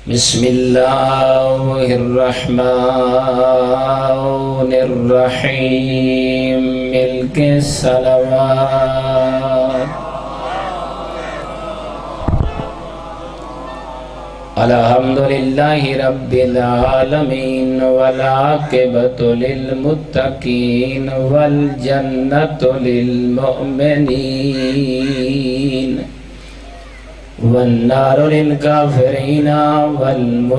بسم اللہ الرحمن الرحیم مل کے صلوات الحمدللہ رب العالمین والعاقبۃ للمتقین والجنۃ للمؤمنین والنار للکافرین والمشرکین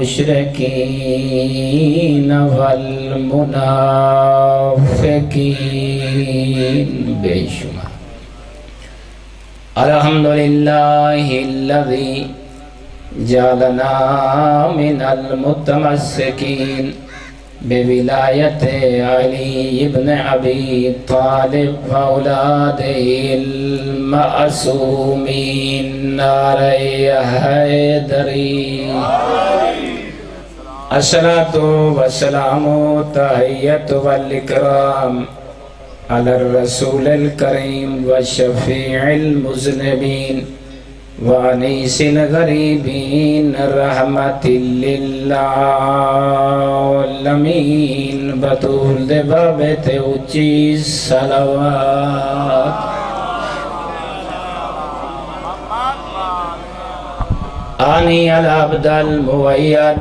والمنافقین بے شمار الحمدللہ الذی جعلنا من المتمسکین بولایت علی ابن ابی طالب واولادہ المعصومین نعرہ حیدری الصلاۃ والسلام تحیۃ والاکرام علی الرسول الکریم والشفیع المذنبین وانیس الغریبین رحمت للعالمین بطول دے بابت اچھی صلوات آنی العبد الموید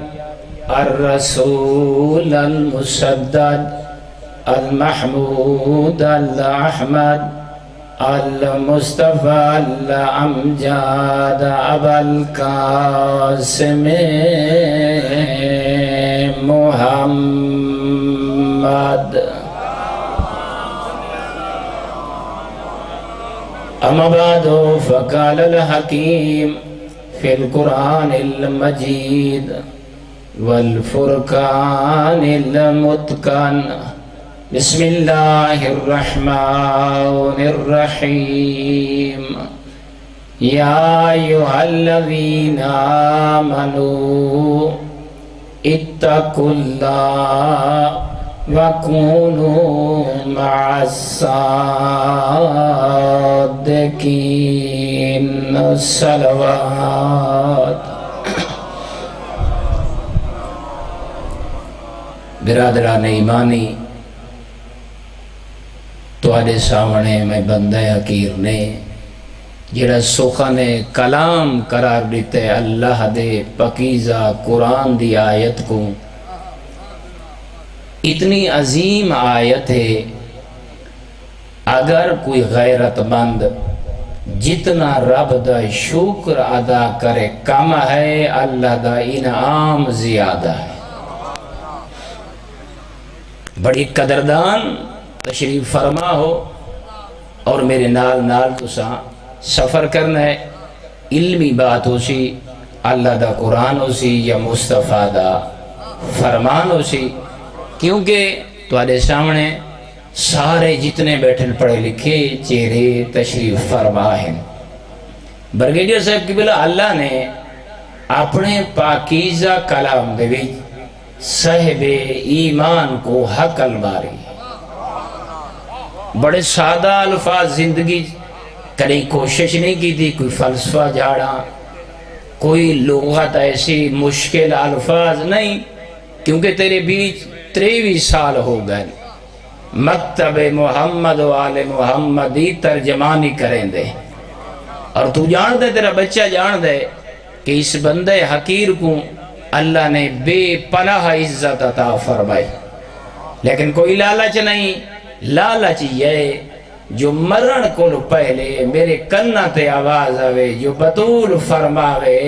الرسول المسدد المحمود الاحمد المصطفى الامجاد ابا القاسم محمد اما بعد فقال الحكيم في القرآن المجيد والفرقان المتقن بسم اللہ الرحمن الرحیم یا ایھا الذین آمنوا اتقوا اللہ وکونوا مع الصادقین صلوات برادران ایمانی تواڈے سامنے میں بندہ حقیر نے جڑا سخن کلام قرار دیتے اللہ دے پکیزہ قرآن دی آیت کو اتنی عظیم آیت ہے اگر کوئی غیرت مند جتنا رب دا شکر ادا کرے کم ہے اللہ دا انعام زیادہ ہے بڑی قدردان تشریف فرما ہو اور میرے نال نال تساں سفر کرنا ہے علمی بات ہو سی اللہ دا قرآن ہو سی یا مصطفیٰ دا فرمان ہو سی کیونکہ تواڈے سامنے سارے جتنے بیٹھن پڑھے لکھے چہرے تشریف فرما ہیں برگیڈیئر صاحب کی بلا اللہ نے اپنے پاکیزہ کلام دے وچ صاحب ایمان کو حقل ماری بڑے سادہ الفاظ زندگی کبھی کوشش نہیں کی تھی کوئی فلسفہ جھاڑا کوئی لغت ایسی مشکل الفاظ نہیں کیونکہ تیرے بیچ 23 سال ہو گئے مکتب محمد و آل محمدی ترجمانی کریں دے اور تو جان دے تیرا بچہ جان دے کہ اس بندے حقیر کو اللہ نے بے پناہ عزت عطا فرمائی لیکن کوئی لالچ نہیں لالچ یہ جو مرن کو پہلے میرے کنہ تے آواز آوے جو بطول فرماوے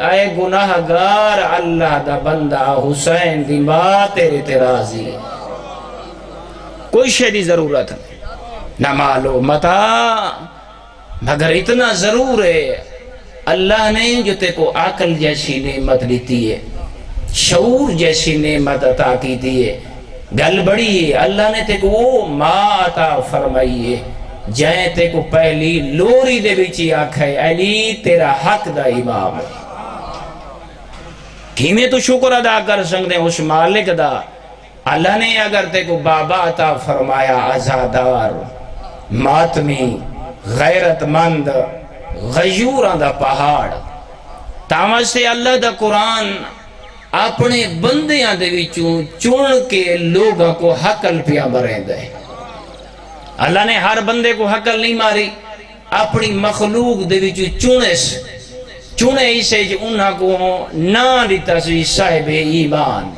اے گناہگار اللہ دا بندہ حسین دی ماں تیرے راضی کوئی شیدی ضرورت نہیں نہ مالو متا مگر اتنا ضرور ہے اللہ نے جو تے کو عقل جیسی نعمت دیتی ہے شعور جیسی نعمت عطا کی ہے گل بڑی ہے اللہ نے تے کو وہ ماں عطا فرمائی ہے جائیں تے کو پہلی لوری دے بیچی آکھے علی تیرا حق دا امام ہے کیمیں تو شکر ادا کر سکتے اس مالک دا اللہ نے اگر تے کو بابا عطا فرمایا عزادار ماتمی غیرت مند غیوراں دا پہاڑ تاوج سے اللہ دا قرآن اپنے بندیاں دے وچوں چن کے لوگاں کو حقل پیا مریندا ہے۔ اللہ نے ہر بندے کو حقل نہیں ماری، اپنی مخلوق دے وچوں چنے اسے جو انہاں کو نہ دیتا سی صاحب ایمان۔